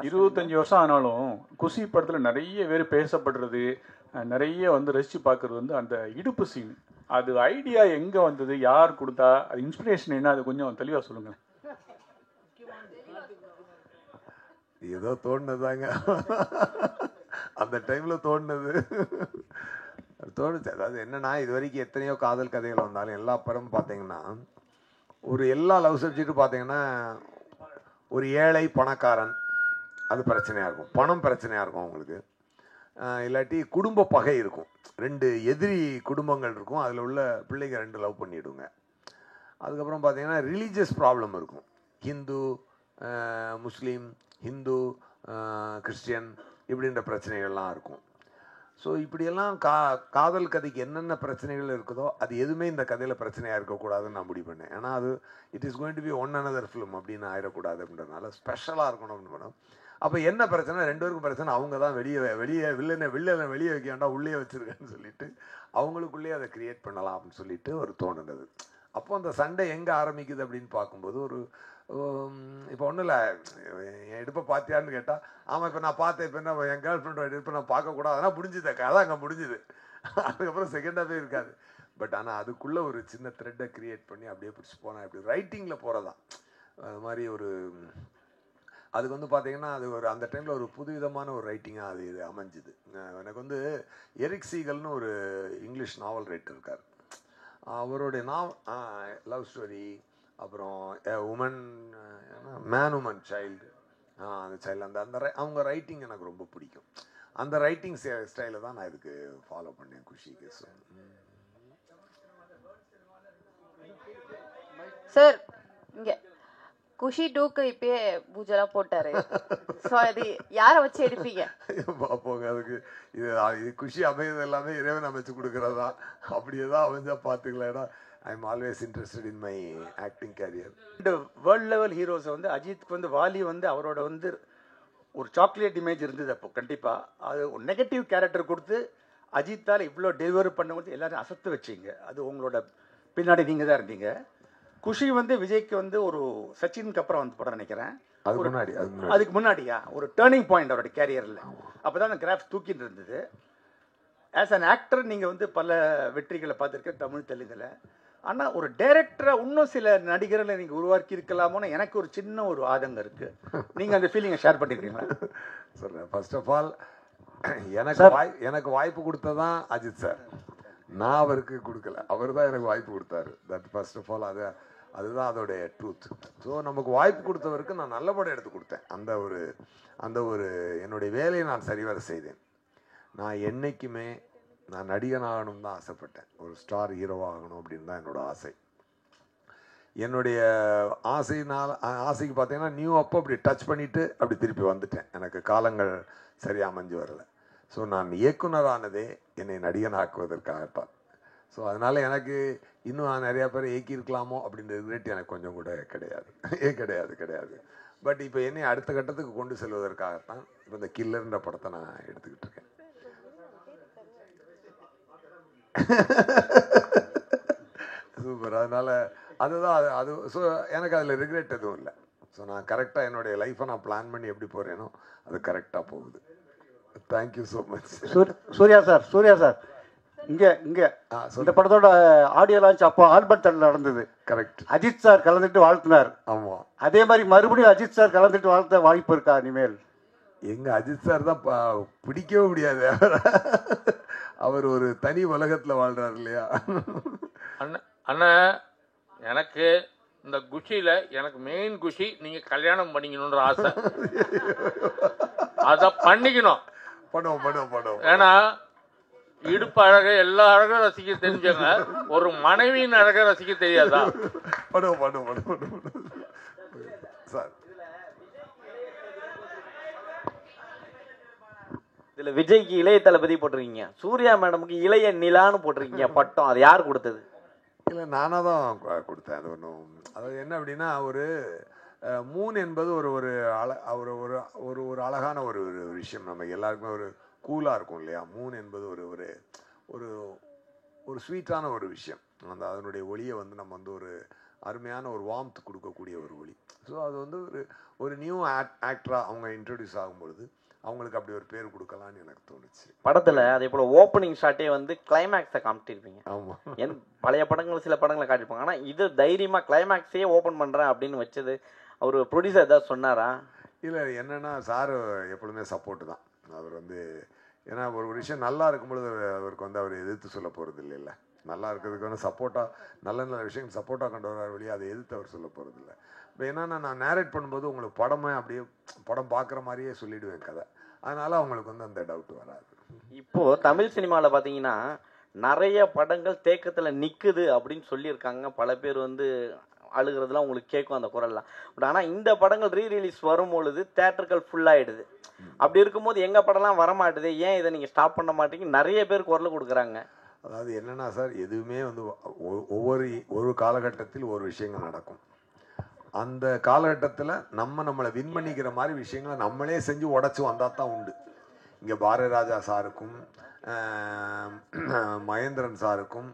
25 வருஷம் ஆனாலும் குஷி படத்தில் நிறைய பேர் பேசப்படுறது, நிறைய வந்து ரசித்து பார்க்குறது வந்து அந்த இடுப்பு சீன். அது ஐடியா எங்கே வந்தது, யார் கொடுத்தா, அது இன்ஸ்பிரேஷன் என்ன, அது கொஞ்சம் தெளிவாக சொல்லுங்களேன். ஏதோ தோணுதாங்க, அந்த டைமில் தோணுது. தோணுச்சு. அதாவது என்னன்னா, இது வரைக்கும் எத்தனையோ காதல் கதைகள் வந்தாலும் எல்லா படமும் பார்த்தீங்கன்னா, ஒரு எல்லா லவ் சப்ஜெக்ட்டும் பார்த்தீங்கன்னா, ஒரு ஏழை பணக்காரன் அது பிரச்சனையாக இருக்கும், பணம் பிரச்சனையாக இருக்கும் அவங்களுக்கு. இல்லாட்டி குடும்ப பகை இருக்கும், 2 எதிரி குடும்பங்கள் இருக்கும், அதில் உள்ள பிள்ளைங்க 2 லவ் பண்ணிவிடுங்க. அதுக்கப்புறம் பார்த்தீங்கன்னா ரிலீஜியஸ் ப்ராப்ளம் இருக்கும், ஹிந்து முஸ்லீம், ஹிந்து கிறிஸ்டியன் இப்படின்ற பிரச்சனைகள்லாம் இருக்கும். ஸோ இப்படியெல்லாம் காதல் கதைக்கு என்னென்ன பிரச்சனைகள் இருக்குதோ அது எதுவுமே இந்த கதையில் பிரச்சனையாக இருக்கக்கூடாதுன்னு நான் முடிவு பண்ணேன். ஏன்னா அது it is going to be one another film அப்படின்னு ஆயிடக்கூடாது அப்படின்றதுனால ஸ்பெஷலாக இருக்கணும் அப்படின்னு பண்ணோம். அப்போ என்ன பிரச்சனை, 2 பேருக்கும் பிரச்சனை, அவங்க தான் வெளியே வில்லனை வெளியே வைக்க வேண்டாம், உள்ளே வச்சுருக்கேன்னு சொல்லிட்டு அவங்களுக்குள்ளேயே அதை கிரியேட் பண்ணலாம் அப்படின்னு சொல்லிட்டு ஒரு தோணுனது. அப்போ அந்த சண்டை எங்கே ஆரம்பிக்குது அப்படின்னு பார்க்கும்போது, ஒரு இப்போ ஒன்றும் இல்லை, என் இடுப்பை பார்த்தியான்னு கேட்டால் ஆமாம் இப்போ நான் பார்த்தேன், இப்போ என்ன என் கேர்ள் ஃப்ரெண்டோட இடுப்பை நான் பார்க்கக்கூடாது, அதெல்லாம் முடிஞ்சுது, கதை அங்கே முடிஞ்சுது. அதுக்கப்புறம் செகண்டாகவே இருக்காது. பட் ஆனால் அதுக்குள்ளே ஒரு சின்ன த்ரெட்டை க்ரியேட் பண்ணி அப்படியே பிடிச்சி போனால் இப்படி ரைட்டிங்கில் போகிறதான் அது மாதிரி ஒரு அதுக்கு வந்து பார்த்தீங்கன்னா அது ஒரு அந்த டைமில் ஒரு புதுவிதமான ஒரு ரைட்டிங்காக அது இது அமைஞ்சுது. எனக்கு வந்து எரிக் சீகல்னு ஒரு இங்கிலீஷ் நாவல் ரைட்டர் இருக்கார். அவருடைய லவ் ஸ்டோரி, அப்புறம் உமன் மேன் உமன் சைல்டு, அந்த சைல்டு அந்த அவங்க ரைட்டிங் எனக்கு ரொம்ப பிடிக்கும். அந்த ரைட்டிங் ஸ்டைலை தான் நான் இதுக்கு ஃபாலோ பண்ணேன் குஷிக்கு. சார் இங்கே குஷி 2க்கு இப்பயே பூஜைலாம் போட்டாரு. ஸோ அது யாரை வச்சு எடுப்பீங்க? பார்ப்போங்க. அதுக்கு இது குஷி அமைகிறது எல்லாமே இறைவன் அமைச்சு கொடுக்குறதா, அப்படியே தான் அமைஞ்சா பார்த்துக்கலாம். ஏன்னா I am always interested in my acting career. இந்த வேர்ல்ட் லெவல் ஹீரோஸை வந்து அஜித்துக்கு வந்து வாலி வந்து அவரோட வந்து ஒரு சாக்லேட் இமேஜ் இருந்தது. அப்போ கண்டிப்பாக அது ஒரு நெகட்டிவ் கேரக்டர் கொடுத்து அஜித்தால் இவ்வளோ டெலிவரி பண்ணும்போது எல்லாரும் அசத்து வச்சிங்க. அது உங்களோட பின்னாடி நீங்கள் தான் இருந்தீங்க. குஷி வந்து விஜய்க்கு வந்து ஒரு சச்சினுக்கு அப்புறம் வந்து படம் நினைக்கிறேன், அதுக்கு முன்னாடியா ஒரு டேர்னிங் பாயிண்ட் அவரோட கேரியரில். அப்போ தான் அந்த கிராஃப்ட் தூக்கிட்டு இருந்தது. ஆஸ் அன் ஆக்டர் நீங்கள் வந்து பல வெற்றிகளை பார்த்துருக்க தமிழ் தெலுங்கில். ஆனால் ஒரு டைரக்டராக இன்னும் சில நடிகர்களை நீங்கள் உருவாக்கி இருக்கலாமோன்னு எனக்கு ஒரு சின்ன ஒரு ஆதங்கம் இருக்குது. நீங்கள் அந்த ஃபீலிங்கை ஷேர் பண்ணிக்கிறீங்களா? சொல்கிறேன். ஃபர்ஸ்ட் ஆஃப் ஆல் எனக்கு வாய்ப்பு கொடுத்ததான் அஜித் சார், நான் அவருக்கு கொடுக்கல, அவர் தான் எனக்கு வாய்ப்பு கொடுத்தாரு. தட் ஃபர்ஸ்ட் ஆஃப் ஆல் அதுதான் அதோடைய ட்ரூத். ஸோ நமக்கு வாய்ப்பு கொடுத்தவருக்கு நான் நல்ல படம் எடுத்து கொடுத்தேன். அந்த ஒரு என்னுடைய வேலையை நான் சரிவர செய்தேன். நான் என்றைக்குமே நான் நடிகன் ஆகணும் தான் ஆசைப்பட்டேன், ஒரு ஸ்டார் ஹீரோவாகணும் அப்படின்னு தான் என்னோட ஆசை. என்னுடைய ஆசைக்கு பார்த்தீங்கன்னா நியூ அப்போ அப்படி டச் பண்ணிவிட்டு அப்படி திருப்பி வந்துட்டேன். எனக்கு காலங்கள் சரியாக அமைஞ்சு வரலை. ஸோ நான் இயக்குனரானதே என்னை நடிகன் ஆக்குவதற்காகத்தான். ஸோ அதனால் எனக்கு இன்னும் நிறையா பேர் இயக்கியிருக்கலாமோ அப்படின்ற ரிக்ரெட் எனக்கு கொஞ்சம் கூட கிடையாது. பட் இப்போ என்னை அடுத்த கட்டத்துக்கு கொண்டு செல்வதற்காகத்தான் இப்போ இந்த கில்லர்ன்ற படத்தை நான் எடுத்துக்கிட்டு இருக்கேன். சூப்பர். அதனால் அதுதான் அது. ஸோ எனக்கு அதில் ரிக்ரெட் எதுவும் இல்லை. ஸோ நான் கரெக்டாக என்னுடைய லைஃப்பை நான் பிளான் பண்ணி எப்படி போகிறேனோ அது கரெக்டாக போகுது. Thank you so much. Suriya sir இங்கே இந்த படத்தோட ஆடியோ லான்ச் அப்போ ஆல்பர்ட் தட்டில் நடந்தது. கரெக்ட். அஜித் சார் கலந்துட்டு வாழ்த்தினார். ஆமாம். அதே மாதிரி மறுபடியும் அஜித் சார் கலந்துட்டு வாழ்த்த வாய்ப்பு இருக்கா இனிமேல்? எங்கள் அஜித் சார் தான் பிடிக்கவே முடியாது. அவர் ஒரு தனி உலகத்தில் வாழ்கிறார் இல்லையா? அண்ணா எனக்கு இந்த குஷியில் எனக்கு மெயின் குஷி நீங்கள் கல்யாணம் பண்ணிக்கணுன்ற ஆசை. அதை பண்ணிக்கணும். பண்ணுவோம். ஏன்னா இடுப்பு அழகை எல்லா அழகும் ரசிக்க தெரிஞ்சவங்க ஒரு மனைவியின் அழகை ரசிக்க தெரியாதா? பண்ணுவோம் சார். இதுல விஜய்க்கு இளைய தளபதி போட்டிருக்கீங்க, சூர்யா மேடமுக்கு இளைய நிலான்னு போட்டிருக்கீங்க பட்டம். அது யார் கொடுத்தது? இல்லை, நானாக தான் கொடுத்தேன். அது ஒன்றும் அதாவது என்ன அப்படின்னா, ஒரு மூன் என்பது ஒரு ஒரு அழகான ஒரு விஷயம். நம்ம எல்லாருக்குமே ஒரு கூலாக இருக்கும் இல்லையா? மூன் என்பது ஒரு ஒரு ஸ்வீட்டான ஒரு விஷயம். அதனுடைய ஒளியை வந்து நம்ம வந்து அருமையான ஒரு வார்ம்த் கொடுக்கக்கூடிய ஒரு ஒளி. ஸோ அது வந்து ஒரு நியூ ஆக்டராக அவங்க இன்ட்ரடியூஸ் ஆகும்பொழுது அவங்களுக்கு அப்படி ஒரு பேர் கொடுக்கலான்னு எனக்கு தோணுச்சு. படத்தில் அதே போல் ஓப்பனிங் ஷாட்டே வந்து கிளைமேக்ஸை காமிட்டிருப்பீங்க. ஆமாம், பழைய படங்கள் சில படங்களை காட்டியிருப்பாங்க, ஆனால் இது தைரியமாக கிளைமேக்ஸே ஓப்பன் பண்ணுறேன் அப்படின்னு வச்சது அவர் ப்ரொடியூசர் ஏதாவது சொன்னாரா? இல்லை, என்னென்னா சார் எப்பொழுதுமே சப்போர்ட்டு தான். அவர் வந்து ஏன்னா ஒரு விஷயம் நல்லா இருக்கும்பொழுது அவருக்கு வந்து அவர் எதிர்த்து சொல்ல போகிறது இல்லைல்ல. நல்லா இருக்கிறதுக்கு வந்து சப்போர்ட்டாக நல்ல நல்ல விஷயங்கள் சப்போர்ட்டாக கொண்டு வர வழியாக அதை எதிர்த்து அவர் சொல்ல போகிறது இல்லை. இப்போ என்னன்னா நான் நேரேட் பண்ணும்போது உங்களுக்கு படமே அப்படியே படம் பார்க்குற மாதிரியே சொல்லிவிடுவேன் கதை. அதனால் அவங்களுக்கு வந்து அந்த டவுட் வராது. இப்போது தமிழ் சினிமாவில் பார்த்தீங்கன்னா நிறைய படங்கள் தேக்கத்தில் நிற்குது அப்படின்னு சொல்லியிருக்காங்க. பல பேர் வந்து அழுகிறதுலாம் உங்களுக்கு கேட்கும் அந்த குரல்லாம். பட் ஆனால் இந்த படங்கள் ரீரிலீஸ் வரும்பொழுது தேட்டர்கள் ஃபுல்லாகிடுது. அப்படி இருக்கும்போது எங்கள் படம்லாம் வரமாட்டுது, ஏன் இதை நீங்கள் ஸ்டாப் பண்ண மாட்டீங்க நிறைய பேர் குரல் கொடுக்குறாங்க. அதாவது என்னென்னா சார், எதுவுமே வந்து ஒரு காலகட்டத்தில் ஒரு விஷயங்கள் நடக்கும். அந்த காலகட்டத்தில் நம்மளை வின் பண்ணிக்கிற மாதிரி விஷயங்களை நம்மளே செஞ்சு உடச்சி வந்தால் தான் உண்டு. இங்கே பாரதிராஜா சாருக்கும் மகேந்திரன் சாருக்கும்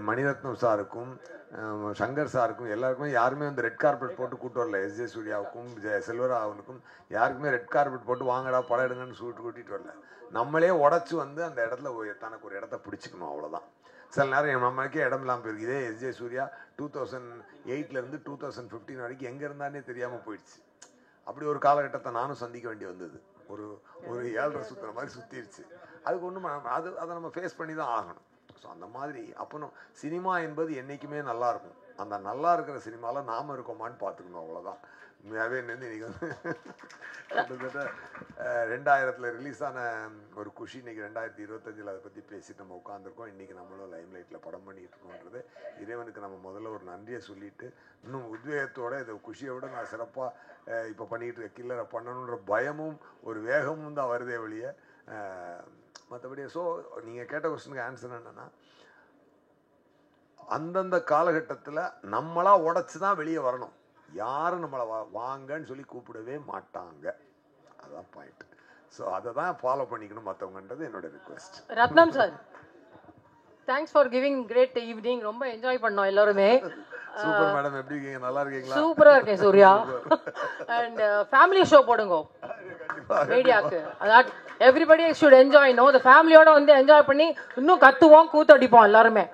மணிரத்னம் சாருக்கும் சங்கர் சாருக்கும் எல்லாருக்குமே யாருமே வந்து ரெட் கார்பெட் போட்டு கூட்டு வரல. எஸ் ஜே சூர்யாவுக்கும் செல்வராகவனுக்கும் யாருக்குமே ரெட் கார்பெட் போட்டு வாங்கடா படம் எடுங்கன்னு சொல்லிட்டு கூட்டிகிட்டு வரல. நம்மளே உடச்சி வந்து அந்த இடத்துல தனக்கு ஒரு இடத்த பிடிச்சிக்கணும், அவ்வளோதான். சில நேரம் நம்மளுக்கே இடம் இல்லாமல் போயிருக்கு. இதே எஸ் ஜே சூர்யா 2008 2015 வரைக்கும் எங்கே இருந்தானே தெரியாமல் போயிடுச்சு. அப்படி ஒரு காலகட்டத்தை நானும் சந்திக்க வேண்டி வந்தது. ஒரு ஏழரை சுற்றுற மாதிரி சுற்றிடுச்சு. அதுக்கு ஒன்றும் அதை நம்ம ஃபேஸ் பண்ணி தான் ஆகணும். ஸோ அந்த மாதிரி அப்புறம் சினிமா என்பது என்றைக்குமே நல்லாயிருக்கும். அந்த நல்லா இருக்கிற சினிமாவில் நாம் இருக்கோமான்னு பார்த்துக்கணும், அவ்வளோதான். உண்மையாகவே இன்றைக்கி வந்து கிட்டத்தட்ட 2000 ரிலீஸ் ஆன ஒரு குஷி இன்றைக்கி 2025 அதை பற்றி பேசிட்டு நம்ம உட்காந்துருக்கோம். இன்றைக்கி நம்மளும் லைம்லைட்டில் படம் பண்ணிகிட்டு இருக்கோன்றது இறைவனுக்கு நம்ம முதல்ல ஒரு நன்றியை சொல்லிவிட்டு இன்னும் உத்வேகத்தோடு இதை குஷியை விட நான் சிறப்பாக இப்போ பண்ணிகிட்டு இருக்க கில்லரை பண்ணணுன்ற பயமும் ஒரு வேகமும் தான் வருதே வழிய மற்றபடி. ஸோ நீங்கள் கேட்ட கொஸ்டினுக்கு ஆன்சர் என்னென்னா, அந்தந்த காலகட்டத்தில் நம்மளாக உடச்சி தான் வெளியே வரணும். யாரும் நம்மளை வாங்கன்னு சொல்லி கூப்பிடவே மாட்டாங்க. அதுதான் பாயிண்ட். ஸோ அதை தான் ஃபாலோ பண்ணிக்கணும் மற்றவங்கன்றது என்னோட request. Ratnam sir, thanks for giving great evening. ரொம்ப என்ஜாய் பண்ணோம் எல்லாருமே. சூப்பர் மேடம், எப்படி இருக்கீங்க? நல்லா இருக்கீங்களா? சூப்பரா இருக்கேன் சூர்யா. அண்ட் ஃபேமிலி ஷோ போடுங்க மீடியாக்கு. அதான் எவ்ரிபடி ஷுட் என்ஜாய். நோ தி ஃபேமிலியோட வந்து என்ஜாய் பண்ணி இன்னும் கத்துவோம் கூத்தடிப்போம் எல்லாருமே.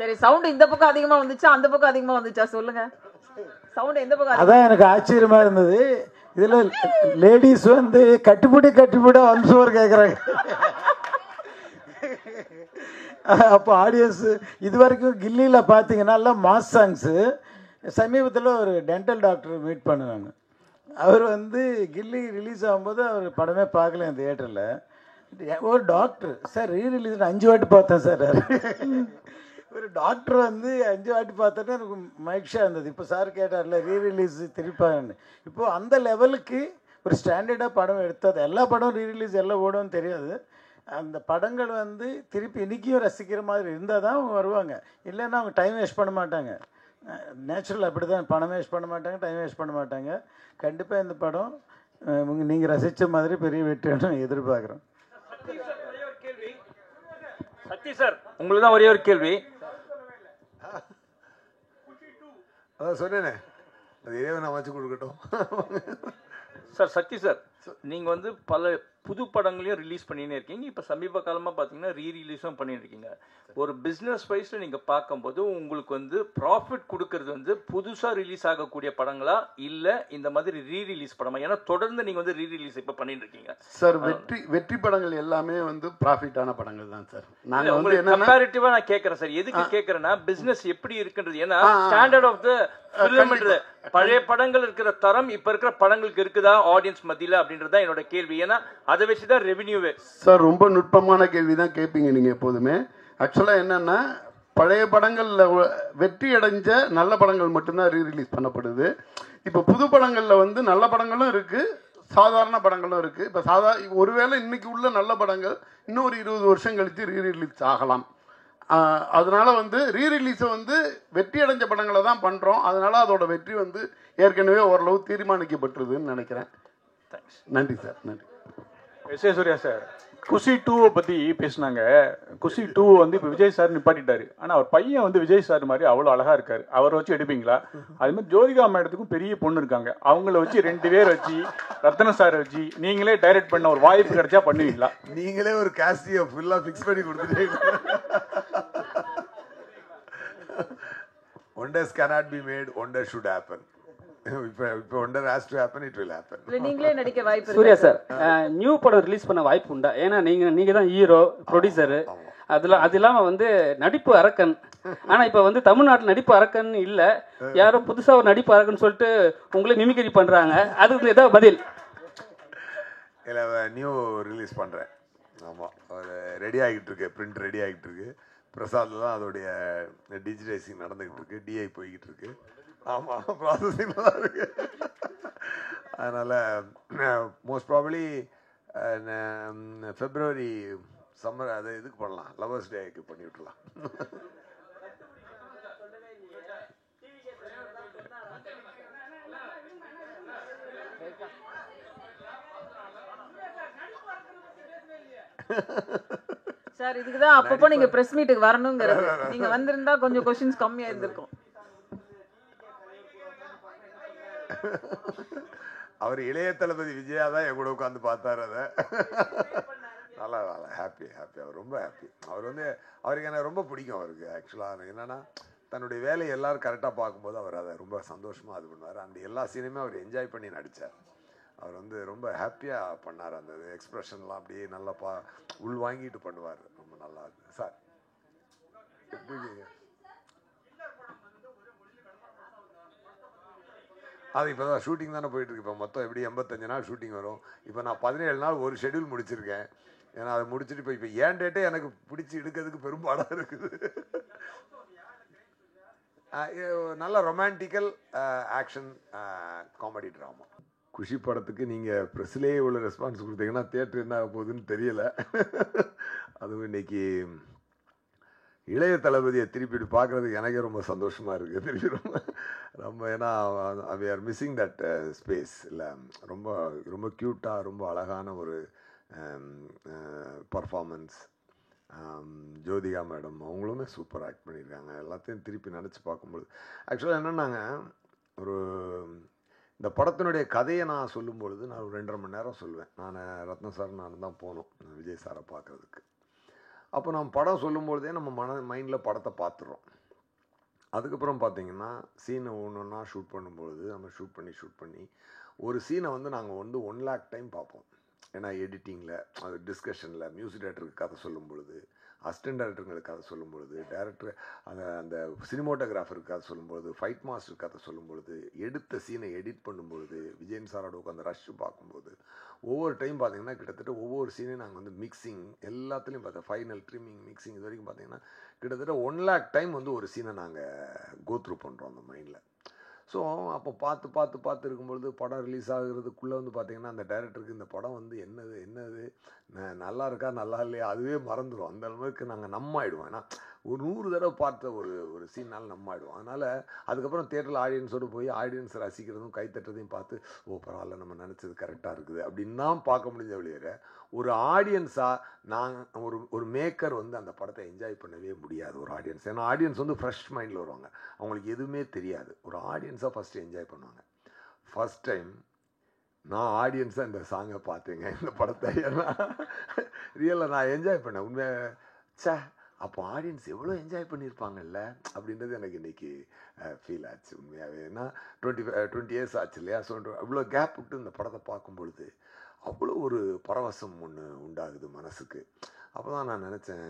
சரி, சவுண்ட் இந்த பக்கம் அதிகமா வந்துச்சா அந்த பக்கம் அதிகமா வந்துச்சா சொல்லுங்க. சவுண்ட் எந்த பக்கம்? அதான் எனக்கு ஆச்சரியமா இருந்தது. இதுல லேடிஸ் வந்து கட்டுப்படி வம்சோர் கேட்குறாங்க. அப்போ ஆடியன்ஸ் இது வரைக்கும் கில்லியில் பார்த்தீங்கன்னா மாஸ் சாங்ஸு. சமீபத்தில் ஒரு டென்டல் டாக்டர் மீட் பண்ணுவாங்க. அவர் வந்து கில்லி ரிலீஸ் ஆகும்போது அவர் படமே பார்க்கல என் தியேட்டரில். ஒரு டாக்டர், சார் ரீரிலீஸ் 5 வாட்டி பார்த்தேன் சார். ஒரு டாக்டர் வந்து 5 வாட்டி பார்த்தோன்னே எனக்கு மகிழ்ச்சியாக இருந்தது. இப்போ சார் கேட்டார்ல ரீரிலீஸ் திருப்பான்னு. இப்போது அந்த லெவலுக்கு ஒரு ஸ்டாண்டர்டாக படம் எடுத்தது. எல்லா படம் ரீரிலீஸ் எல்லாம் ஓடும்னு தெரியாது. அந்த படங்கள் வந்து திருப்பி இன்றைக்கும் ரசிக்கிற மாதிரி இருந்தால் தான் அவங்க வருவாங்க. இல்லைன்னா அவங்க டைம் வேஸ்ட் பண்ண மாட்டாங்க. நேச்சுரல் அப்படி தான், பணம் வேஸ்ட் பண்ண மாட்டாங்க, டைம் வேஸ்ட் பண்ண மாட்டாங்க. கண்டிப்பாக இந்த படம் நீங்கள் ரசித்த மாதிரி பெரிய வெற்றின்னு எதிர்பார்க்குறோம். சக்தி சார், உங்களுக்கு தான் ஒரே ஒரு கேள்வி. அதான் சொன்னேனே, அது இறைவன் அமைச்சு கொடுக்கட்டும். சார் சக்தி சார், நீங்கள் வந்து பல புது படங்களையும் ரிலீஸ் பண்ணினே இருக்கீங்க. இப்போ சமீப காலமாக பார்த்தீங்கன்னா ரீரிலீஸும் பண்ணிட்டு இருக்கீங்க. ஒரு பிஸ்னஸ் வைஸில் நீங்கள் பார்க்கும்போது உங்களுக்கு வந்து ப்ராஃபிட் கொடுக்கறது வந்து புதுசாக ரிலீஸ் ஆகக்கூடிய படங்களா இல்லை இந்த மாதிரி ரீரிலீஸ் படமா? ஏன்னா தொடர்ந்து நீங்கள் வந்து ரீரிலீஸ் இப்போ பண்ணிட்டு இருக்கீங்க சார். வெற்றி படங்கள் எல்லாமே வந்து ப்ராஃபிட்டான படங்கள் தான் சார். நாங்கள் வந்து கம்பேரிட்டிவாக நான் கேட்குறேன் சார். எதுக்கு கேட்குறேன்னா பிஸ்னஸ் எப்படி இருக்குன்றது. ஏன்னா ஸ்டாண்டர்ட் ஆஃப் த ஃபிலிம்ன்றது பழைய படங்கள் இருக்கிற தரம் இப்போ இருக்கிற படங்களுக்கு இருக்குதா ஆடியன்ஸ் மத்தியில் அப்படின்றத என்னோட கேள்வி. ஏன்னா அதை வச்சு தான் ரெவென்யூவே. சார் ரொம்ப நுட்பமான கேள்வி தான் கேட்பீங்க நீங்கள் எப்போதுமே. ஆக்சுவலாக என்னென்னா பழைய படங்களில் வெற்றி அடைஞ்ச நல்ல படங்கள் மட்டும்தான் ரீரிலீஸ் பண்ணப்படுது. இப்போ புது படங்களில் வந்து நல்ல படங்களும் இருக்குது, சாதாரண படங்களும் இருக்குது. இப்போ ஒருவேளை இன்னைக்கு உள்ள நல்ல படங்கள் இன்னும் ஒரு 20 வருஷம் கழித்து ரீரிலீஸ் ஆகலாம். அதனால வந்து ரீரிலீஸை வந்து வெற்றி அடைஞ்ச படங்களை தான் பண்ணுறோம். அதனால அதோட வெற்றி வந்து ஏற்கனவே ஓரளவு தீர்மானிக்கப்பட்டுருதுன்னு நினைக்கிறேன். நன்றி சார், நன்றி. எஸ் ஏ சூர்யா சார் குஷி 2 பற்றி பேசினாங்க. குஷி 2 வந்து இப்போ விஜய் சார் நிப்பாட்டிட்டாரு. ஆனால் அவர் பையன் வந்து விஜய் சார் மாதிரி அவ்வளோ அழகாக இருக்கார். அவரை வச்சு எடுப்பீங்களா? அது மாதிரி ஜோதிகா மேடத்துக்கும் பெரிய பொண்ணு இருக்காங்க. அவங்கள வச்சு 2 பேர் வச்சு ரத்ன சார் வச்சு நீங்களே டைரக்ட் பண்ண ஒரு வாய்ப்பு கிடைச்சா பண்ணுவீங்களா? நீங்களே ஒரு காஸ்டியை ஃபுல்லாக ஃபிக்ஸ் பண்ணி கொடுத்துட்டீங்க. Wonders cannot be made, wonders should happen. If wonder has to happen, it will happen. நீங்களே நடிக்க வாய்ப்பு இருக்கு. சூர்யா சார் நியூ படம் ரிலீஸ் பண்ண வாய்ப்பு உண்டா? ஏன்னா நீங்க தான் ஹீரோ, ப்ரொடியூசரு, அது இல்லாம வந்து நடிப்பு அரக்கன். ஆனா இப்ப வந்து தமிழ்நாட்டில் நடிப்பு அரக்கன் இல்ல, யாரோ புதுசா ஒரு நடிப்பு அரக்கன் சொல்லிட்டு உங்களே மிமிக்ரி பண்றாங்க. அதுக்கு ஏதாவது பதில்? இல்லை, நியூ ரிலீஸ் பண்ணுறேன். ஆமாம், ரெடி ஆகிட்டு இருக்கு, பிரிண்ட் ரெடி ஆகிட்டு இருக்கு. பிரசாத்ல தான் அதோடைய டிஜிட்டைசிங் நடந்துகிட்டு இருக்கு, டிஐ போய்கிட்டு இருக்கு. ஆமாம், ப்ராசஸிங் தான் இருக்கு. அதனால் மோஸ்ட் ப்ராபப்ளி ஃபெப்ரவரி சம்மர் அது இதுக்கு பண்ணலாம், லவர்ஸ் டேக்கு பண்ணி விட்டுலாம். சார் இதுக்கு தான் அப்பப்போ நீங்க பிரஸ் மீட்டுக்கு வரணுங்கிறது. நீங்க வந்திருந்தா கொஞ்சம் क्वेश्चंस கம்மியா இருந்திருக்கும். அவர் இளைய தளபதி விஜயா தான் என் கூட உட்காந்து பார்த்தாரு. அதை நல்லா ஹாப்பி. அவர் ரொம்ப ஹாப்பி. அவருக்கு எனக்கு ரொம்ப பிடிக்கும். அவருக்கு ஆக்சுவலாக என்னன்னா தன்னுடைய வேலையை எல்லாரும் கரெக்டாக பார்க்கும்போது அவர் அதை ரொம்ப சந்தோஷமாக இது பண்ணுவார். அந்த எல்லா சீனுமே அவர் என்ஜாய் பண்ணி நடித்தார். அவர் ரொம்ப ஹாப்பியாக பண்ணார். அந்த எக்ஸ்பிரஷன்லாம் அப்படியே நல்லா உள் வாங்கிட்டு பண்ணுவார். ரொம்ப நல்லா இருக்கு சார். அது இப்போ தான் ஷூட்டிங் தானே போயிட்டுருக்கு. இப்போ மொத்தம் எப்படி 85 நாள் ஷூட்டிங் வரும். இப்போ நான் 17 நாள் ஒரு ஷெடியூல் முடிச்சிருக்கேன். ஏன்னா அதை முடிச்சுட்டு இப்போ ஏன் டேட்டே எனக்கு பிடிச்சி எடுக்கிறதுக்கு பெரும்பாடாக இருக்குது. நல்ல ரொமான்டிக்கல் ஆக்ஷன் காமெடி ட்ராமா. குஷி படத்துக்கு நீங்கள் ப்ரெஸ்லேயே இவ்வளோ ரெஸ்பான்ஸ் கொடுத்தீங்கன்னா தியேட்டர் என்ன ஆக போகுதுன்னு தெரியல. அதுவும் இன்னைக்கு இளைய தளபதியை திருப்பிட்டு பார்க்குறதுக்கு எனக்கே ரொம்ப சந்தோஷமாக இருக்குது. திருப்பி ரொம்ப ஏன்னா we are missing that space. இல்லை, ரொம்ப ரொம்ப க்யூட்டாக ரொம்ப அழகான ஒரு பர்ஃபார்மன்ஸ். ஜோதிகா மேடம் அவங்களுமே சூப்பர் ஆக்ட் பண்ணியிருக்காங்க. எல்லாத்தையும் திருப்பி நினச்சி பார்க்கும்போது ஆக்சுவலாக என்னென்னாங்க, ஒரு இந்த படத்தினுடைய கதையை நான் சொல்லும்பொழுது நான் ஒரு 2.5 மணி நேரம் சொல்லுவேன். நான் ரத்ன சார் நான் தான் போனோம் விஜய் சாரை பார்க்குறதுக்கு. அப்போ நம்ம படம் சொல்லும்பொழுதே நம்ம மைண்டில் படத்தை பார்த்துடுறோம். அதுக்கப்புறம் பார்த்தீங்கன்னா சீனை ஒன்றா ஷூட் பண்ணும்பொழுது நம்ம ஷூட் பண்ணி ஒரு சீனை நாங்கள் 1 lakh டைம் பார்ப்போம். ஏன்னா எடிட்டிங்கில், அது டிஸ்கஷனில், மியூசிக் டைரக்டருக்கு கதை சொல்லும் பொழுது, அசிஸ்டன்ட் டைரக்டருங்களுக்கு கதை சொல்லும் பொழுது, டைரக்டர் அந்த சினிமோட்டோகிராஃபருக்கு கதை சொல்லும்பொழுது, ஃபைட் மாஸ்டருக்கு கதை சொல்லும் பொழுது, எடுத்த சீனை எடிட் பண்ணும்பொழுது, விஜயன் சாரோட உட்காந்து ரஷ் பார்க்கும்போது, ஒவ்வொரு டைம் பார்த்தீங்கன்னா கிட்டத்தட்ட ஒவ்வொரு சீனையும் நாங்கள் மிக்சிங் எல்லாத்துலேயும் பார்த்தோம். ஃபைனல் ட்ரிம்மிங், மிக்சிங், இது வரைக்கும் பார்த்தீங்கன்னா கிட்டத்தட்ட 1 lakh டைம் ஒரு சீனை நாங்கள் கோத்ரூ பண்ணுறோம் அந்த மைண்டில். ஸோ அப்போ பார்த்து இருக்கும்பொழுது படம் ரிலீஸ் ஆகுறதுக்குள்ளே பார்த்தீங்கன்னா அந்த டைரக்டருக்கு இந்த படம் என்னது நல்லா இருக்கா நல்லா இல்லையா அதுவே மறந்துடும். அந்த அளவுக்கு நாங்கள் நம்மாயிடுவோம். ஏன்னா ஒரு 100 தடவை பார்த்த ஒரு சீனால் நம்மாயிடுவோம். அதனால் அதுக்கப்புறம் தியேட்டரில் ஆடியன்ஸோடு போய் ஆடியன்ஸ் ரசிக்கிறதும் கைத்தட்டுறதையும் பார்த்து பரவாயில்ல நம்ம நினச்சது கரெக்டாக இருக்குது அப்படின்னு தான் பார்க்க முடிஞ்ச வழியிற ஒரு ஆடியன்ஸாக நாங்கள் ஒரு மேக்கர் அந்த படத்தை என்ஜாய் பண்ணவே முடியாது ஒரு ஆடியன்ஸ். ஏன்னா ஆடியன்ஸ் ஃப்ரெஷ் மைண்டில் வருவாங்க, அவங்களுக்கு எதுவுமே தெரியாது. ஒரு ஆடியன்ஸாக ஃபஸ்ட்டு என்ஜாய் பண்ணுவாங்க. ஃபஸ்ட் டைம் நான் ஆடியன்ஸாக இந்த சாங்கை பார்த்தேங்க, இந்த படத்தை. ஏன்னா ரியலாக நான் என்ஜாய் பண்ணேன் உண்மையாக. அப்போ ஆடியன்ஸ் எவ்வளோ என்ஜாய் பண்ணியிருப்பாங்கல்ல அப்படின்றது எனக்கு இன்றைக்கி ஃபீல் ஆச்சு உண்மையாகவே. ஏன்னா 20 இயர்ஸ் ஆச்சு இல்லையா. ஸோ அவ்வளோ கேப் விட்டு இந்த படத்தை பார்க்கும்பொழுது அவ்வளோ ஒரு பரவசம் ஒன்று உண்டாகுது மனசுக்கு. அப்போ தான் நான் நினச்சேன்,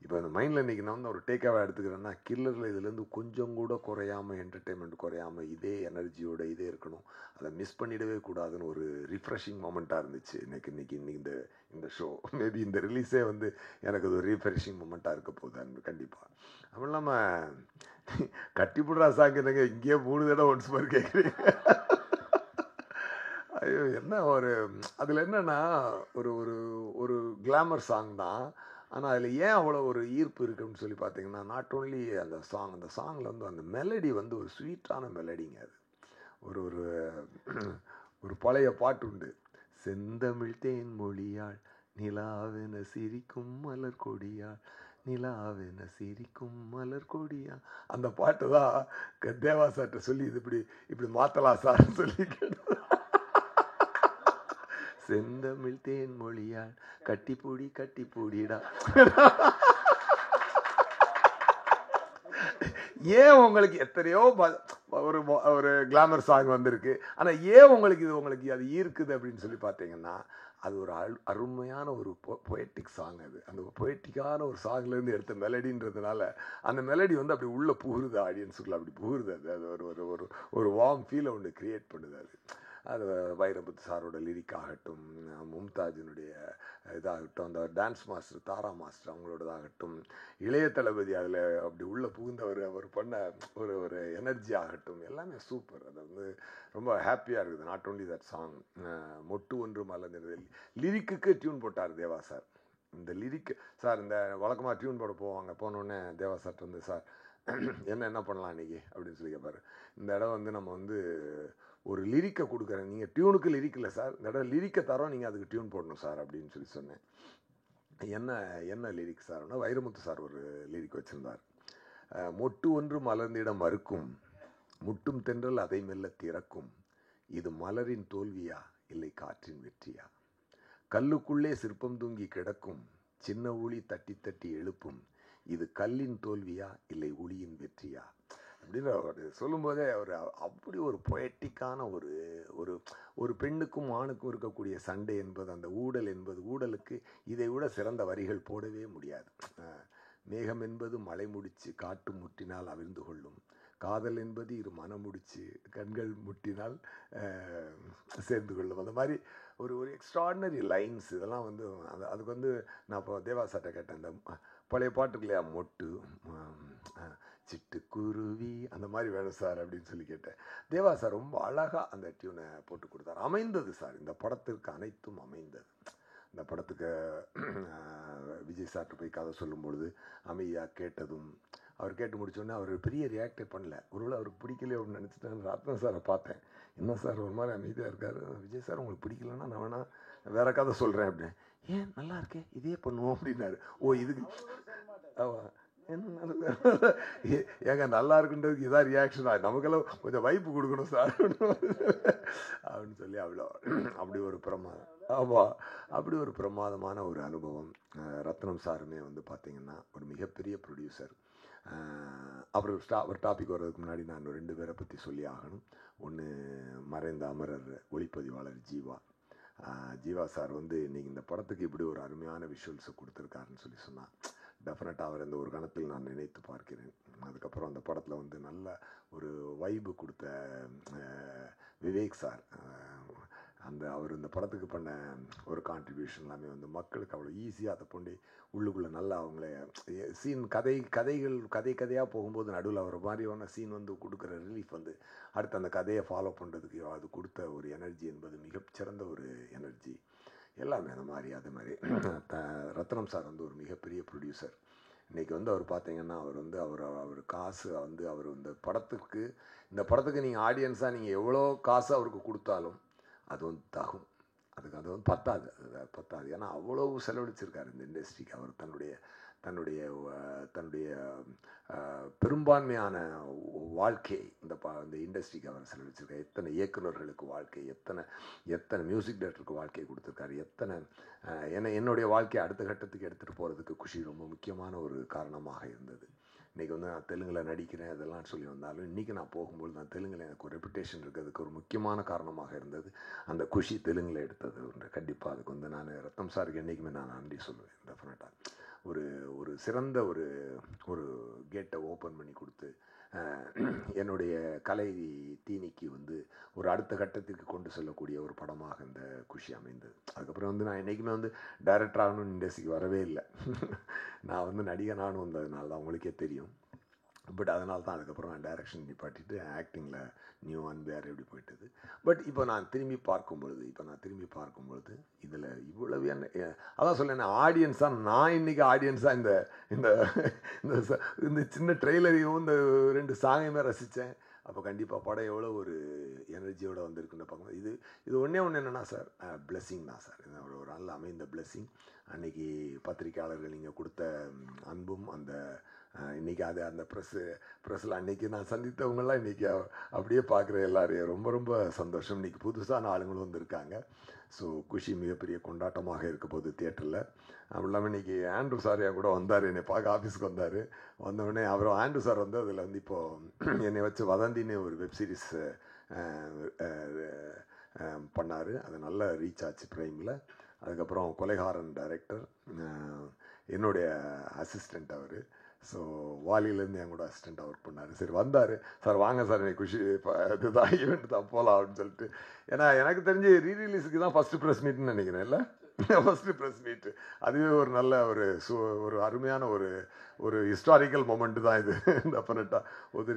இப்போ இந்த மைண்டில் இன்றைக்கி நான் ஒரு டேக்காக எடுத்துக்கிறேன்னா கில்லரில் இதுலேருந்து கொஞ்சம் கூட குறையாமல், என்டர்டெயின்மெண்ட் குறையாமல் இதே எனர்ஜியோட இதே இருக்கணும், அதை மிஸ் பண்ணிடவே கூடாதுன்னு ஒரு ரிஃப்ரெஷிங் மொமெண்ட்டாக இருந்துச்சு இன்னைக்கு இந்த ஷோ. மேபி இந்த ரிலீஸே எனக்கு அது ஒரு ரிஃப்ரெஷிங் மொமெண்ட்டாக இருக்க போகுது கண்டிப்பாக. அதுவும் இல்லாமல் கட்டிப்புடுறா சாங் என்னங்க இங்கேயே 3 தடவை ஒன்ஸ் மாதிரி கேட்குறீங்க. ஐயோ என்ன அதில் என்னென்னா ஒரு கிளாமர் சாங் தான். ஆனால் அதில் ஏன் அவ்வளோ ஒரு ஈர்ப்பு இருக்குன்னு சொல்லி பார்த்தீங்கன்னா, நாட் ஓன்லி அந்த சாங்கில் அந்த மெலடி ஒரு ஸ்வீட்டான மெலடிங்க. அது ஒரு பழைய பாட்டு உண்டு, செந்தமிழ் தேன் மொழியாள் நிலாவென சிரிக்கும் மலர் கொடியாள் நிலாவென சிரிக்கும் மலர் கொடியா. அந்த பாட்டு தான் தேவா சார்ட்ட சொல்லி இது இப்படி மாத்தலாம் சார் சொல்லி செந்தமிழ் தேன் மொழியாள் கட்டி பூடிடா. ஏன் உங்களுக்கு எத்தனையோ ஒரு கிளாமர் சாங் வந்திருக்கு, ஆனா ஏன் உங்களுக்கு அது ஈர்க்குது அப்படின்னு சொல்லி பார்த்தீங்கன்னா, அது ஒரு அருமையான ஒரு பொயட்டிக் சாங். அது அந்த பொயட்டிக்கான ஒரு சாங்லேருந்து எடுத்த மெலடின்றதுனால அந்த மெலடி வந்து அப்படி உள்ள புகுறுது, ஆடியன்ஸுக்குள்ள அப்படி புகுறுது. அது ஒரு ஒரு ஒரு வார்ம் ஃபீலை ஒன்று கிரியேட் பண்ணுது. அது வைரமுத்து சாரோட லிரிக் ஆகட்டும், மும்தாஜினுடைய இதாகட்டும், அந்த டான்ஸ் மாஸ்டர் தாரா மாஸ்டர் அவங்களோடதாகட்டும், இளைய தளபதி அதில் அப்படி உள்ளே புகுந்தவர் அவர் பண்ண ஒரு எனர்ஜி ஆகட்டும், எல்லாமே சூப்பர். அது வந்து ரொம்ப ஹாப்பியாக இருக்குது. நாட் ஓன்லி தட் சாங், மொட்டு ஒன்று மலர்ந்தது லிரிக்குக்கு டியூன் போட்டார் தேவா சார். இந்த லிரிக் சார் இந்த வழக்கமாக டியூன் போட போவாங்க, போனோடனே தேவா சார்ட்டு வந்து சார் என்ன பண்ணலாம் இன்றைக்கி அப்படின்னு சொல்லி கேட்பார். இந்த இடம் வந்து நம்ம வந்து ஒரு லிரிக்கை கொடுக்குறேன், நீங்கள் டியூனுக்கு லிரிக் இல்லை சார், இந்த இடம் லிரிக்கை தரோம், நீங்கள் அதுக்கு டியூன் போடணும் சார் அப்படின்னு சொல்லி சொன்னேன். என்ன லிரிக் சார்னா வைரமுத்து சார் ஒரு லிரிக் வச்சுருந்தார். மொட்டு ஒன்று மலர்ந்திட மறுக்கும், முட்டும் தென்றல் அதை மெல்ல திறக்கும், இது மலரின் தோல்வியா இல்லை காற்றின் வெற்றியா, கல்லுக்குள்ளே சிற்பம் தூங்கி கிடக்கும், சின்ன ஊழி தட்டி தட்டி எழுப்பும், இது கல்லின் தோல்வியா இல்லை ஒளியின் வெற்றியா அப்படின்னு அவர் சொல்லும்போதே அவர் அப்படி ஒரு பொயட்டிக்கான ஒரு பெண்ணுக்கும் ஆணுக்கும் இருக்கக்கூடிய சண்டை என்பது, அந்த ஊடல் என்பது, ஊடலுக்கு இதை விட சிறந்த வரிகள் போடவே முடியாது. மேகம் என்பது மலை முடிச்சு காட்டு முட்டினால் அவிழ்ந்து கொள்ளும், காதல் என்பது இரு மனம் முடிச்சு கண்கள் முட்டினால் சேர்ந்து கொள்ளும். அந்த மாதிரி ஒரு எக்ஸ்ட்ராடினரி லைன்ஸ் இதெல்லாம் வந்து அதுக்கு வந்து நான் இப்போ தேவா சார்ட்ட கேட்டேன், இந்த பழைய பாட்டுக்கு இல்லையா, மொட்டு சிட்டுக்குருவி அந்த மாதிரி வேணும் சார் அப்படின்னு சொல்லி கேட்டேன். தேவா சார் ரொம்ப அழகாக அந்த டியூனை போட்டு கொடுத்தார். அமைந்தது சார், இந்த படத்திற்கு அனைத்தும் அமைந்தது. இந்த படத்துக்கு விஜய் சார்ட்டு போய் கதை சொல்லும்பொழுது அமைதியாக கேட்டதும், அவர் கேட்டு முடிச்சோடனே அவர் பெரிய ரியாக்டே பண்ணல. ஒருவேளை அவருக்கு பிடிக்கலையே அப்படின்னு நினச்சிட்டேன். ரத்னம் சாரை பார்த்தேன், என்ன சார் ஒரு மாதிரி அமைதியாக இருக்கார், விஜய் சார் உங்களுக்கு பிடிக்கலன்னா நான் வேணா வேற கதை சொல்கிறேன் அப்படின்னு. ஏன் நல்லா இருக்கே இதே பண்ணுவோம் அப்படின்னாரு. ஓ இதுக்கு என்ன ஏங்க நல்லா இருக்குன்றதுக்கு இதான் ரியாக்ஷனா, நமக்கெல்லாம் கொஞ்சம் வைப்பு கொடுக்கணும் சார் அப்படின்னு சொல்லி அப்படி ஒரு பிரமாதம். ஆமாம், அப்படி ஒரு பிரமாதமான ஒரு அனுபவம். ரத்னம் சாருமே வந்து பார்த்தீங்கன்னா ஒரு மிகப்பெரிய ப்ரொடியூசர். அப்புறம் ஒரு டாபிக் வர்றதுக்கு முன்னாடி நான் 2 பேரை பற்றி சொல்லி ஆகணும். ஒன்று மறைந்த அமரர் ஒளிப்பதிவாளர் ஜீவா சார் வந்து இன்றைக்கி இந்த படத்துக்கு இப்படி ஒரு அருமையான விஷுவல்ஸை கொடுத்துருக்காருன்னு சொல்லி சொன்னான். டெஃபினட்டாக அவர் இந்த ஒரு கணத்தில் நான் நினைத்து பார்க்கிறேன். அதுக்கப்புறம் அந்த படத்தில் வந்து நல்ல ஒரு வைபு கொடுத்த விவேக் சார், அவர் இந்த படத்துக்கு பண்ண ஒரு கான்ட்ரிபியூஷன் எல்லாமே வந்து மக்களுக்கு அவ்வளோ ஈஸியாக அதை கொண்டு உள்ளுக்குள்ளே நல்லா அவங்கள சீன் கதையாக போகும்போது நடுவில் அவர் மாதிரியான சீன் வந்து கொடுக்குற ரிலீஃப் வந்து அடுத்து அந்த கதையை ஃபாலோ பண்ணுறதுக்கு அது கொடுத்த ஒரு எனர்ஜி என்பது மிகச்சிறந்த ஒரு எனர்ஜி. எல்லாமே அந்த மாதிரி அது மாதிரி ரத்னம் சார் வந்து ஒரு மிகப்பெரிய ப்ரொடியூசர். இன்றைக்கி வந்து அவர் பார்த்தீங்கன்னா அவர் காசு வந்து அவர் இந்த படத்துக்கு நீங்கள் ஆடியன்ஸாக நீங்கள் எவ்வளோ காசு அவருக்கு கொடுத்தாலும் அது வந்து தகும், அது வந்து பத்தாது. ஏன்னா அவ்வளோ செலவழிச்சிருக்காரு இந்த இண்டஸ்ட்ரிக்கு. அவர் தன்னுடைய பெரும்பான்மையான வாழ்க்கை இந்த இண்டஸ்ட்ரிக்கு அவர் செலவழிச்சிருக்காரு. எத்தனை இயக்குநர்களுக்கு வாழ்க்கை, எத்தனை மியூசிக் டைரக்டருக்கு வாழ்க்கையை கொடுத்துருக்காரு, என்னுடைய வாழ்க்கையை அடுத்த கட்டத்துக்கு எடுத்துகிட்டு போகிறதுக்கு குஷி ரொம்ப முக்கியமான ஒரு காரணமாக இருந்தது. இன்றைக்கி வந்து நான் தெலுங்கில் நடிக்கிறேன் அதெல்லாம் சொல்லி வந்தாலும் இன்றைக்கி நான் போகும்போது நான் தெலுங்கில் எனக்கு ஒரு ரெப்புடேஷன் இருக்கிறதுக்கு ஒரு முக்கியமான காரணமாக இருந்தது அந்த குஷி தெலுங்கில் எடுத்தது. கண்டிப்பாக அதுக்கு வந்து நான் ரத்னம் சாருக்கு என்றைக்குமே நான் நன்றி சொல்லுவேன். டெஃபினட்டாக ஒரு சிறந்த ஒரு கேட்டை ஓப்பன் பண்ணி கொடுத்து என்னுடைய கலை தீனிக்கு வந்து ஒரு அடுத்த கட்டத்திற்கு கொண்டு செல்லக்கூடிய ஒரு படமாக இந்த குஷி அமைந்தது. அதுக்கப்புறம் வந்து நான் என்றைக்குமே வந்து டைரக்டர் ஆகணும்னு இண்டஸ்ட்ரிக்கு வரவே இல்லை. நான் வந்து நடிகனானு வந்ததுனால தான் உங்களுக்கே தெரியும். பட் அதனால தான் அதுக்கப்புறம் நான் டைரக்ஷன் நிப்பாட்டிட்டு ஆக்டிங்கில் நியூ வேறு எப்படி போயிட்டது. பட் இப்போ நான் திரும்பி பார்க்கும் பொழுது இதில் இவ்வளவு அதான் சொல்லேன், ஆடியன்ஸாக நான் இன்றைக்கி ஆடியன்ஸாக இந்த சின்ன ட்ரெய்லரையும் இந்த 2 சாங்கையுமே ரசித்தேன். அப்போ கண்டிப்பாக படம் எவ்வளோ ஒரு எனர்ஜியோடு வந்திருக்குன்னு பார்க்கும்போது இது ஒன்றே ஒன்று என்னென்னா சார் பிளெஸ்ஸிங் தான் சார். இது ஒரு நல்ல அமைந்த பிளெஸ்ஸிங். அன்னைக்கு பத்திரிக்கையாளர்கள் நீங்கள் கொடுத்த அன்பும் அந்த இன்றைக்கி அது அந்த ப்ரெஸ்ஸில் அன்றைக்கி நான் சந்தித்தவங்களாம் இன்றைக்கி அப்படியே பார்க்குற எல்லாரையும் ரொம்ப ரொம்ப சந்தோஷம். இன்றைக்கி புதுசான ஆளுங்களும் வந்திருக்காங்க. ஸோ குஷி மிகப்பெரிய கொண்டாட்டமாக இருக்க போகுது தியேட்டரில். அப்படி இல்லாமல் இன்றைக்கி ஆண்ட்ரூ சார் என் கூட வந்தார், என்னை பார்க்க ஆஃபீஸ்க்கு வந்தார். வந்தவுடனே அப்புறம் ஆண்ட்ரூ சார் வந்து அதில் வந்து இப்போது என்னை வச்சு வதந்தின்னு ஒரு வெப்சீரிஸ் பண்ணார். அது நல்ல ரீச் ஆச்சு ப்ரைமில். அதுக்கப்புறம் கொலைகாரன் டைரக்டர் என்னுடைய அசிஸ்டண்ட் அவர். ஸோ வாலியிலேருந்து என் கூட அசிஸ்டண்ட்டாக ஒர்க் பண்ணார். சரி வந்தார், சார் வாங்க சார் எனக்கு குஷி இதுதான் ஈவெண்ட் தான் போகலாம் அப்படின்னு சொல்லிட்டு. ஏன்னா எனக்கு தெரிஞ்சு ரீரிலீஸுக்கு தான் ஃபஸ்ட்டு ப்ரெஸ் மீட்னு நினைக்கிறேன். இல்லை ஃபஸ்ட்டு ப்ரெஸ் மீட்டு. அதுவே ஒரு நல்ல ஒரு அருமையான ஒரு ஹிஸ்டாரிக்கல் மொமெண்ட்டு தான் இது. டெஃபினட்டாக ஒரு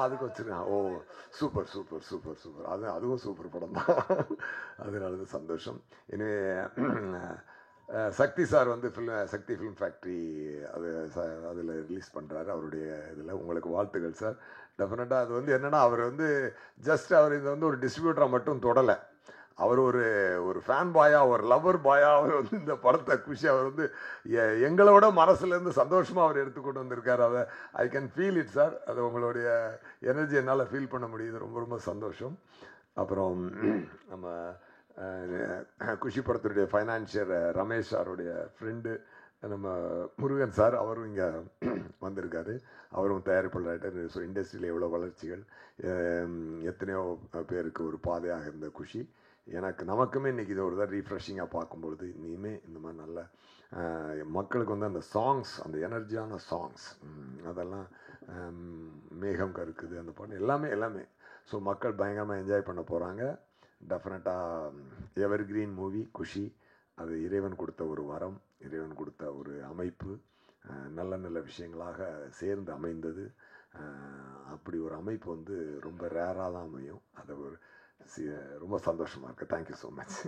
அதுக்கு வச்சுருக்கேன். ஓ சூப்பர் சூப்பர் சூப்பர் சூப்பர். அதுவும் சூப்பர் படம் தான். அதனால சந்தோஷம். எனவே சக்தி சார் வந்து சக்தி ஃபிலிம் ஃபேக்ட்ரி அதில் ரிலீஸ் பண்ணுறாரு. அவருடைய இதில் உங்களுக்கு வாழ்த்துக்கள் சார். டெஃபினட்டாக அது வந்து என்னென்னா அவர் வந்து ஜஸ்ட் அவர் இதை வந்து ஒரு டிஸ்ட்ரிபியூட்டராக மட்டும் தொடலை. அவர் ஒரு ஃபேன் பாயா, ஒரு லவர் பாயா அவர் வந்து இந்த படத்தை குஷி அவர் வந்து எங்களோட மனசுலேருந்து சந்தோஷமாக அவர் எடுத்துக்கொண்டு வந்திருக்கார். அதை I can feel it sir. அது உங்களுடைய எனர்ஜி என்னால் ஃபீல் பண்ண முடியுது. ரொம்ப ரொம்ப சந்தோஷம். அப்புறம் நம்ம குஷி படத்துடைய ஃபைனான்சியர் ரமேஷ் சாருடைய ஃப்ரெண்டு நம்ம முருகன் சார், அவரும் இங்கே வந்திருக்காரு. அவரும் தயாரிப்பாளர். ஸோ இண்டஸ்ட்ரியில் எவ்வளோ வளர்ச்சிகள், எத்தனையோ பேருக்கு ஒரு பாதையாக இருந்த குஷி. நமக்குமே இன்றைக்கி இது ஒரு தான் ரீஃப்ரெஷிங்காக பார்க்கும்பொழுது இனிமேல் இந்த மாதிரி நல்ல மக்களுக்கு வந்து அந்த சாங்ஸ், அந்த எனர்ஜியான சாங்ஸ், அதெல்லாம் மேகம் கருக்குது அந்த பாட்டு எல்லாமே ஸோ மக்கள் பயங்கரமாக என்ஜாய் பண்ண போகிறாங்க. டெஃபினட்டாக எவர் கிரீன் மூவி குஷி. அது இறைவன் கொடுத்த ஒரு வரம், இறைவன் கொடுத்த ஒரு அமைப்பு, நல்ல நல்ல விஷயங்களாக சேர்ந்து அமைந்தது. அப்படி ஒரு அமைப்பு வந்து ரொம்ப ரேராக தான் அமையும். அது ரொம்ப சந்தோஷமாக இருக்குது. Thank you so much.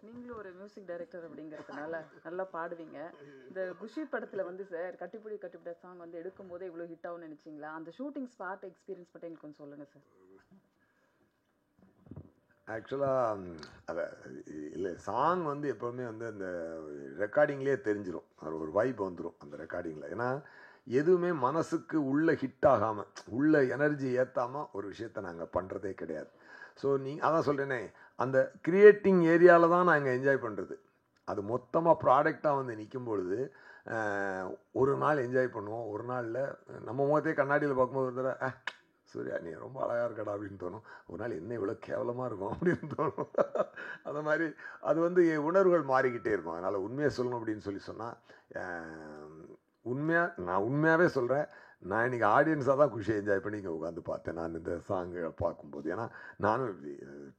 நீங்களும் ஒரு மியூசிக் டைரக்டர் அப்படிங்கிறதுனால நல்லா பாடுவீங்க. இந்த குஷி படத்தில் வந்து சார் கட்டிப்பிடி கட்டிப்பிட சாங் வந்து எடுக்கும் போதே இவ்வளோ ஹிட் ஆகும்னு நினச்சிங்களா? அந்த ஷூட்டிங் ஸ்பாட் எக்ஸ்பீரியன்ஸ் மட்டும் எங்களுக்கு கொஞ்சம் சொல்லுங்கள் சார். ஆக்சுவலாக அதை இல்லை, சாங் வந்து எப்போவுமே வந்து அந்த ரெக்கார்டிங்லேயே தெரிஞ்சிடும். ஒரு வைப் வந்துடும் அந்த ரெக்கார்டிங்கில். ஏன்னா எதுவுமே மனசுக்கு உள்ளே ஹிட் ஆகாமல், உள்ள எனர்ஜி ஏற்றாமல் ஒரு விஷயத்தை நாங்கள் பண்ணுறதே கிடையாது. ஸோ அதான் சொல்கிறேனே, அந்த கிரியேட்டிங் ஏரியாவில் தான் நாங்கள் என்ஜாய் பண்ணுறது. அது மொத்தமாக ப்ராடக்டாக வந்து நிற்கும் பொழுது ஒரு நாள் என்ஜாய் பண்ணுவோம். ஒரு நாளில் நம்ம முகத்தையே கண்ணாடியில் பார்க்கும்போது ஒரு தடவை சூர்யா நீ ரொம்ப அழகாக இருக்கடா அப்படின்னு தோணும். ஒரு நாள் என்ன இவ்வளோ கேவலமாக இருக்கும் அப்படின்னு தோணும். அந்த மாதிரி அது வந்து உணர்வுகள் மாறிக்கிட்டே இருக்கும். அதனால் உண்மையை சொல்லணும் அப்படின்னு சொன்னால் நான் உண்மையாகவே சொல்கிறேன். நான் இன்றைக்கி ஆடியன்ஸாக தான் குஷியை என்ஜாய் பண்ணி இங்கே உட்காந்து பார்த்தேன் நான் இந்த சாங்குகளை பார்க்கும்போது. ஏன்னா நானும்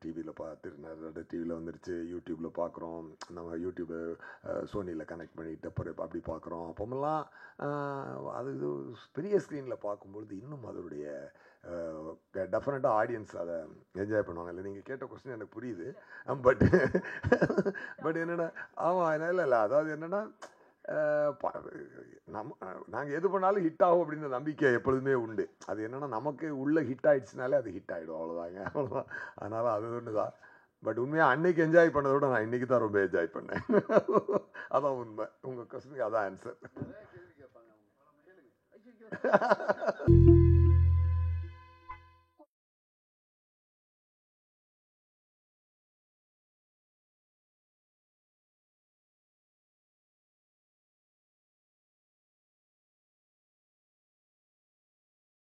டிவியில் பார்த்துட்டு டிவியில் வந்துருச்சு, யூடியூப்பில் பார்க்குறோம். நம்ம யூடியூப்பு சோனியில் கனெக்ட் பண்ணிட்டு அப்புறம் அப்படி பார்க்குறோம். அப்போமெல்லாம் அது பெரிய ஸ்க்ரீனில் பார்க்கும்பொழுது இன்னும் அதனுடைய டெஃபினட்டாக ஆடியன்ஸ் அதை என்ஜாய் பண்ணுவாங்க. இல்லை நீங்கள் கேட்ட கொஸ்டின் எனக்கு புரியுது. பட் என்னென்னா ஆமாம் இல்லை அதாவது என்னென்னா நாங்கள் எது பண்ணாலும் ஹிட் ஆகும் அப்படின்ற நம்பிக்கை எப்பொழுதுமே உண்டு. அது என்னென்னா நமக்கு உள்ளே ஹிட் ஆகிடுச்சுனாலே அது ஹிட் ஆகிடும், அவ்வளோதான். அதனால் அது ஒன்று தான். பட் உண்மையாக அன்னைக்கு என்ஜாய் பண்ணதோட நான் இன்றைக்கி தான் ரொம்ப என்ஜாய் பண்ணேன். அதான் உண்மை. உங்கள் கொஸ்டினுக்கு அதான் ஆன்சர்.